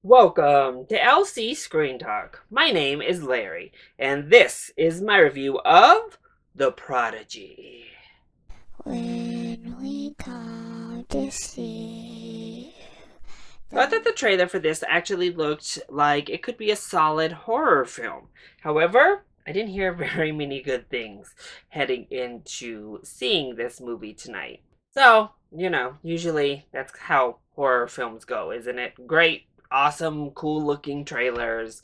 Welcome to LC Screen Talk. My name is Larry, and this is my review of The Prodigy. When we come to see. So I thought the trailer for this actually looked like it could be a solid horror film. However, I didn't hear very many good things heading into seeing this movie tonight. So, usually that's how horror films go, isn't it? Great, awesome, cool looking trailers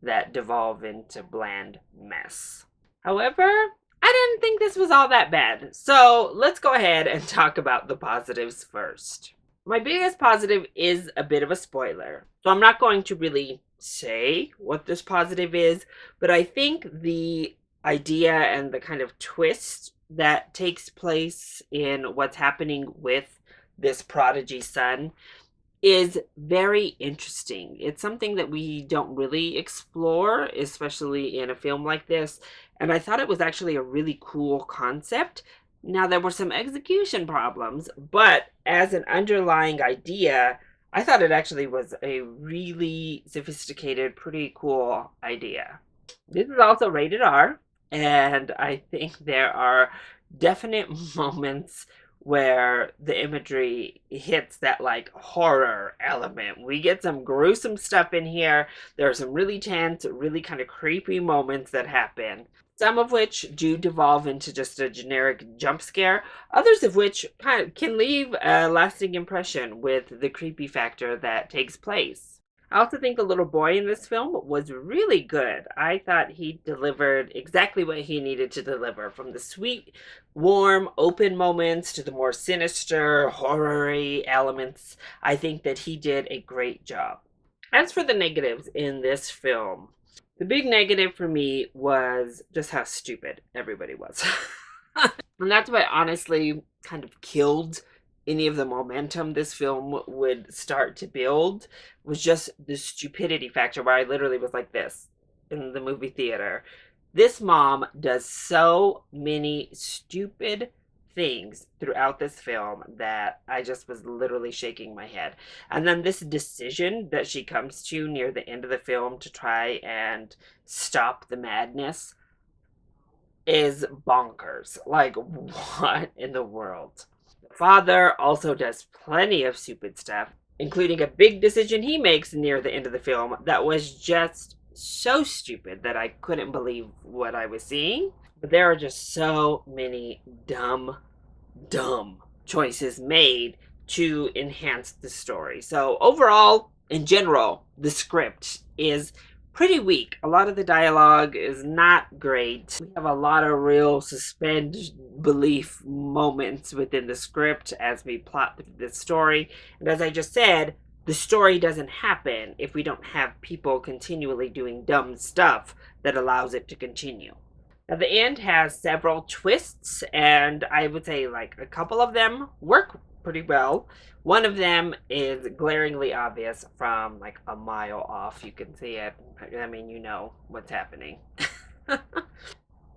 that devolve into bland mess. However, I didn't think this was all that bad. So let's go ahead and talk about the positives first. My biggest positive is a bit of a spoiler. So I'm not going to really say what this positive is, but I think the idea and the kind of twist that takes place in what's happening with this prodigy son is very interesting. It's something that we don't really explore, especially in a film like this. And I thought it was actually a really cool concept. Now, there were some execution problems, but as an underlying idea, I thought it actually was a really sophisticated, pretty cool idea. This is also rated R, and I think there are definite moments where the imagery hits that like horror element. We get some gruesome stuff in here. There are some really tense, really kind of creepy moments that happen. Some of which do devolve into just a generic jump scare, others of which kind of can leave a lasting impression with the creepy factor that takes place. I also think the little boy in this film was really good. I thought he delivered exactly what he needed to deliver, from the sweet, warm, open moments to the more sinister, horror-y elements. I think that he did a great job. As for the negatives in this film, the big negative for me was just how stupid everybody was. And that's what honestly kind of killed any of the momentum this film would start to build, was just the stupidity factor, where I literally was like this in the movie theater. This mom does so many stupid things throughout this film that I just was literally shaking my head. And then this decision that she comes to near the end of the film to try and stop the madness is bonkers. Like, what in the world? The father also does plenty of stupid stuff, including a big decision he makes near the end of the film that was just so stupid that I couldn't believe what I was seeing. But there are just so many dumb choices made to enhance the story. So overall, in general, the script is pretty weak. A lot of the dialogue is not great. We have a lot of real suspend belief moments within the script as we plot through this story. And as I just said, the story doesn't happen if we don't have people continually doing dumb stuff that allows it to continue. Now, the end has several twists, and I would say like a couple of them work pretty well. One of them is glaringly obvious from like a mile off. You can see it. I mean, you know what's happening.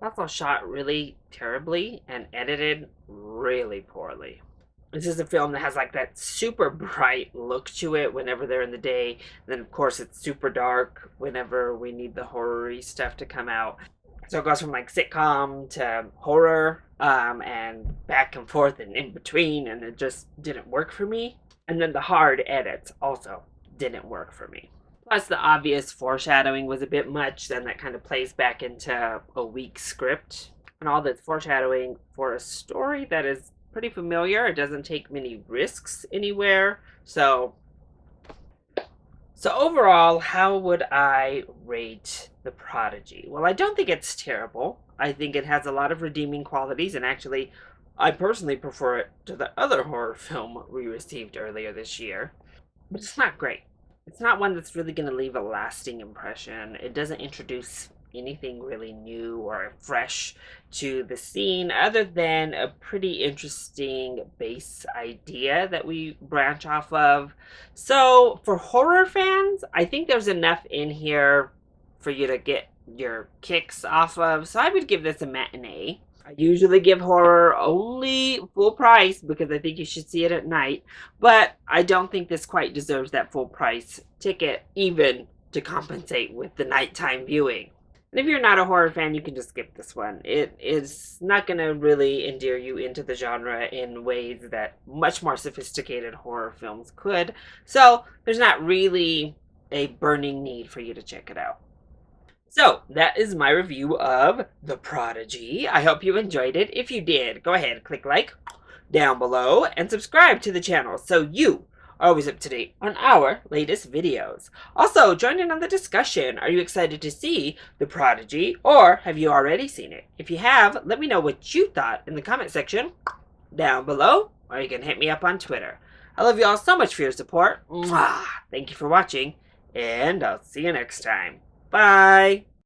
Also shot really terribly and edited really poorly. This is a film that has like that super bright look to it whenever they're in the day. And then, of course, it's super dark whenever we need the horror-y stuff to come out. So it goes from like sitcom to horror, and back and forth and in between, and it just didn't work for me. And then the hard edits also didn't work for me. Plus, the obvious foreshadowing was a bit much, then that kind of plays back into a weak script. And all this foreshadowing for a story that is pretty familiar. It doesn't take many risks anywhere. So overall, how would I rate The Prodigy? Well, I don't think it's terrible. I think it has a lot of redeeming qualities, and actually, I personally prefer it to the other horror film we received earlier this year. But it's not great. It's not one that's really going to leave a lasting impression. It doesn't introduce anything really new or fresh to the scene other than a pretty interesting base idea that we branch off of. So, for horror fans, I think there's enough in here for you to get your kicks off of. So, I would give this a matinee. I usually give horror only full price because I think you should see it at night, but I don't think this quite deserves that full price ticket, even to compensate with the nighttime viewing. And if you're not a horror fan, you can just skip this one. It is not going to really endear you into the genre in ways that much more sophisticated horror films could. So there's not really a burning need for you to check it out. So that is my review of The Prodigy. I hope you enjoyed it. If you did, go ahead, click like down below and subscribe to the channel so you are always up to date on our latest videos. Also, join in on the discussion. Are you excited to see The Prodigy, or have you already seen it? If you have, let me know what you thought in the comment section down below, or you can hit me up on Twitter. I love you all so much for your support. Mwah! Thank you for watching, and I'll see you next time. Bye!